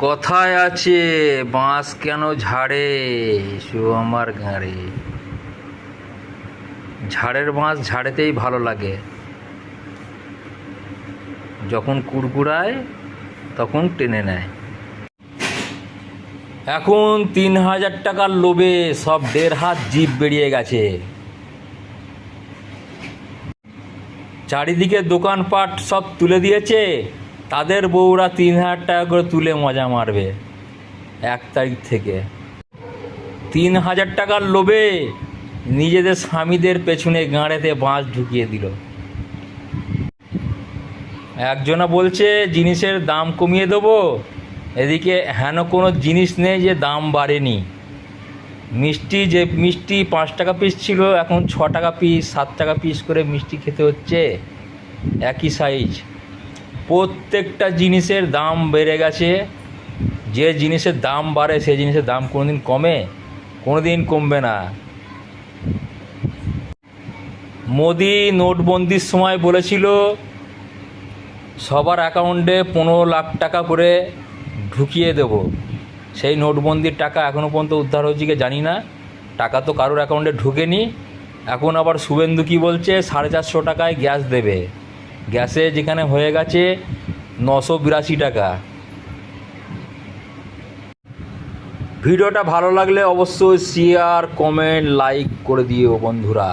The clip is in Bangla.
কথায় আছে বাঁশ কেন ঝাড়ে শো আমার ঘাড়ে। ঝাড়ের বাঁশ ঝাড়েতেই ভালো লাগে, যখন কুড়কুড়ায় তখন টেনে নেয়। এখন ৩,০০০ টাকার লোভে সব ১.৫ হাত জিভ বেরিয়ে গেছে। চারিদিকে দোকানপাট সব তুলে দিয়েছে, তাদের বউরা ৩,০০০ টাকা করে তুলে মজা মারবে ১ তারিখ থেকে। ৩,০০০ টাকার লোভে নিজেদের স্বামীদের পেছনে গাঁড়েতে বাঁশ ঢুকিয়ে দিল। একজনা বলছে জিনিসের দাম কমিয়ে দেবো, এদিকে হেন কোনো জিনিস নেই যে দাম বাড়েনি। মিষ্টি ৫ টাকা পিস ছিল, এখন ৬ টাকা পিস ৭ টাকা পিস করে মিষ্টি খেতে হচ্ছে, একই সাইজ। প্রত্যেকটা জিনিসের দাম বেড়ে গেছে। যে জিনিসের দাম বাড়ে সেই জিনিসের দাম কোনোদিন কমে? কোনোদিন কমবে না। মোদি নোটবন্দির সময় বলেছিল সবার অ্যাকাউন্টে ১৫ লাখ টাকা করে ঢুকিয়ে দেব। সেই নোটবন্দির টাকা এখনও পর্যন্ত উদ্ধার হয়েছে কি জানি না, টাকা তো কারোর অ্যাকাউন্টে ঢুকেনি। এখন আবার শুভেন্দু কী বলছে 450 টাকায় গ্যাস দেবে। গ্যাসে যেখানে হয়ে গেছে 982 টাকা। ভিডিওটা ভালো লাগলে অবশ্যই শেয়ার কমেন্ট লাইক করে দিও বন্ধুরা।